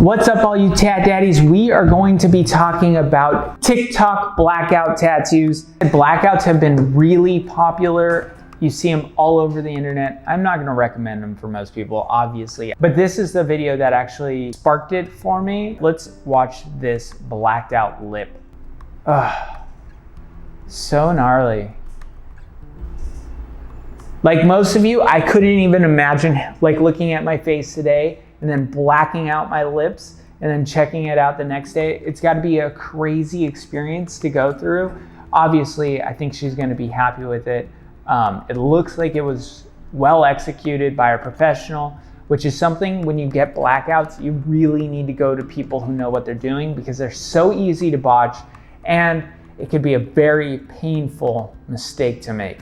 What's up, all you tat daddies? We are going to be talking about TikTok blackout tattoos. Blackouts have been really popular. You see them all over the internet. I'm not gonna recommend them for most people, obviously, but this is the video that actually sparked it for me. Let's watch this blacked out lip. Ugh, so gnarly. Like most of you, I couldn't even imagine like looking at my face today and then blacking out my lips and then checking it out the next day. It's gotta be a crazy experience to go through. Obviously, I think she's gonna be happy with it. It looks like it was well executed by a professional, which is something when you get blackouts, you really need to go to people who know what they're doing because they're so easy to botch and it could be a very painful mistake to make.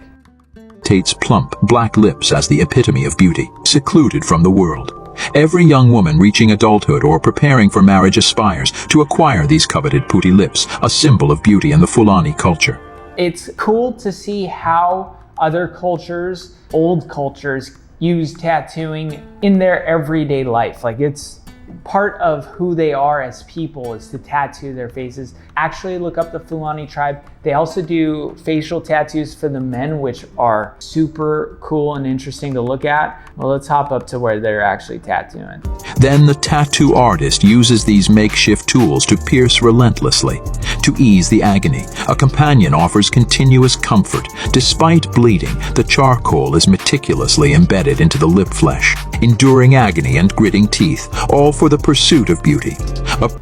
Tate's plump, black lips as the epitome of beauty, secluded from the world. Every young woman reaching adulthood or preparing for marriage aspires to acquire these coveted pooty lips, a symbol of beauty in the Fulani culture. It's cool to see how other cultures, old cultures, use tattooing in their everyday life. Like it's part of who they are as people is to tattoo their faces. Actually, look up the Fulani tribe. They also do facial tattoos for the men, which are super cool and interesting to look at. Well, let's hop up to where they're actually tattooing. Then the tattoo artist uses these makeshift tools to pierce relentlessly. To ease the agony, a companion offers continuous comfort. Despite bleeding, the charcoal is meticulously embedded into the lip flesh, enduring agony and gritting teeth, all for the pursuit of beauty.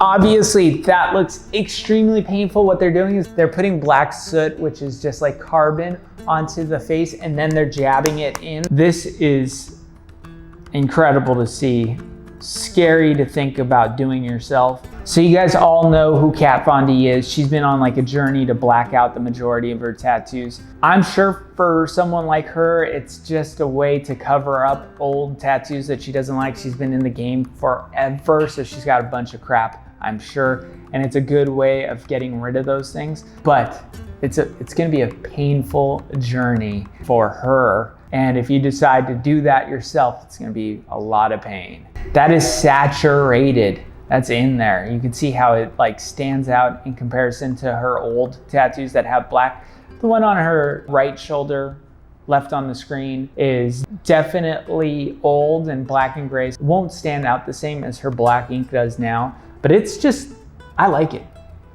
Obviously, that looks extremely painful. What they're doing is they're putting black soot, which is just like carbon, onto the face, and then they're jabbing it in. This is incredible to see. Scary to think about doing yourself. So you guys all know who Kat Von D is. She's been on like a journey to black out the majority of her tattoos. I'm sure for someone like her, it's just a way to cover up old tattoos that she doesn't like. She's been in the game forever, so she's got a bunch of crap, I'm sure. And it's a good way of getting rid of those things. But it's gonna be a painful journey for her. And if you decide to do that yourself, it's gonna be a lot of pain. That is saturated. That's in there. You can see how it like stands out in comparison to her old tattoos that have black. The one on her right shoulder, left on the screen, is definitely old and black and gray. It won't stand out the same as her black ink does now, but it's just, I like it.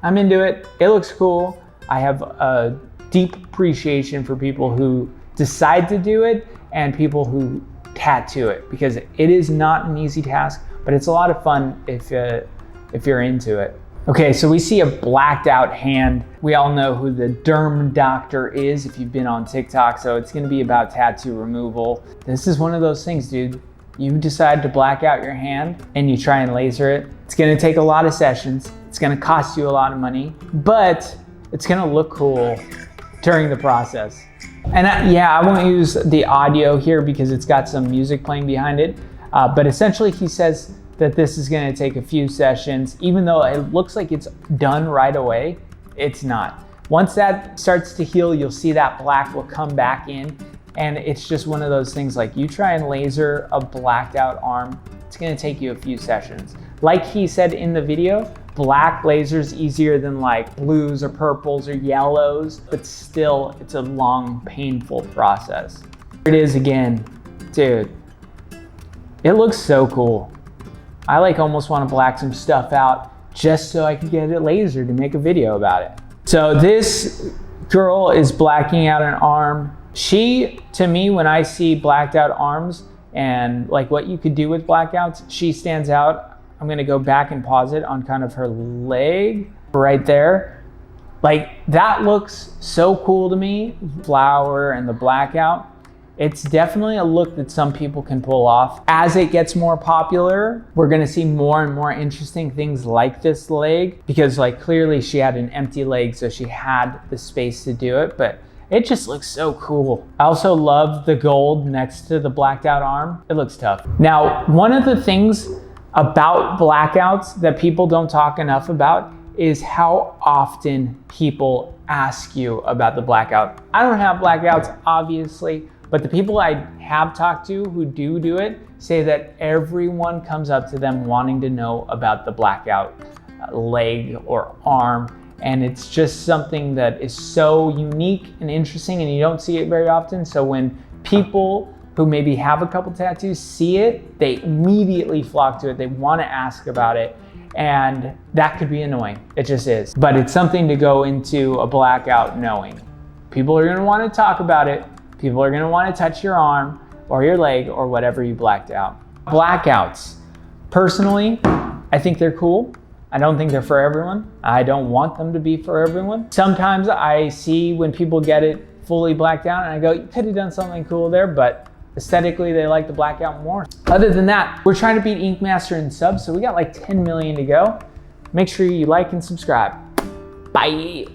I'm into it. It looks cool. I have a deep appreciation for people who decide to do it and people who tattoo it, because it is not an easy task, but it's a lot of fun if you're into it. Okay, so we see a blacked out hand. We all know who the derm doctor is if you've been on TikTok, so it's gonna be about tattoo removal. This is one of those things, dude. You decide to black out your hand and you try and laser it. It's gonna take a lot of sessions. It's gonna cost you a lot of money, but it's gonna look cool during the process. And I won't use the audio here because it's got some music playing behind it. But essentially he says that this is gonna take a few sessions. Even though it looks like it's done right away, it's not. Once that starts to heal, you'll see that black will come back in. And it's just one of those things, like you try and laser a blacked out arm, it's gonna take you a few sessions. Like he said in the video, black laser's easier than like blues or purples or yellows, but still it's a long, painful process. Here it is again, dude. It looks so cool. I like almost want to black some stuff out just so I can get it lasered to make a video about it. So this girl is blacking out an arm. She, to me, when I see blacked out arms and like what you could do with blackouts, she stands out. I'm gonna go back and pause it on kind of her leg right there. Like that looks so cool to me. Flower and the blackout. It's definitely a look that some people can pull off. As it gets more popular, we're gonna see more and more interesting things like this leg, because like clearly she had an empty leg, so she had the space to do it, but it just looks so cool. I also love the gold next to the blacked out arm. It looks tough. Now, one of the things about blackouts that people don't talk enough about is how often people ask you about the blackout. I don't have blackouts, obviously, But the people I have talked to who do it say that everyone comes up to them wanting to know about the Blackout leg or arm. And it's just something that is so unique and interesting, and you don't see it very often. So when people who maybe have a couple tattoos see it, they immediately flock to it. They want to ask about it. And that could be annoying. It just is. But it's something to go into a Blackout knowing. People are going to want to talk about it. People are going to want to touch your arm or your leg or whatever you blacked out. Blackouts. Personally, I think they're cool. I don't think they're for everyone. I don't want them to be for everyone. Sometimes I see when people get it fully blacked out and I go, you could have done something cool there, but aesthetically they like the Blackout more. Other than that, we're trying to beat Ink Master in subs, so we got like 10 million to go. Make sure you like and subscribe. Bye.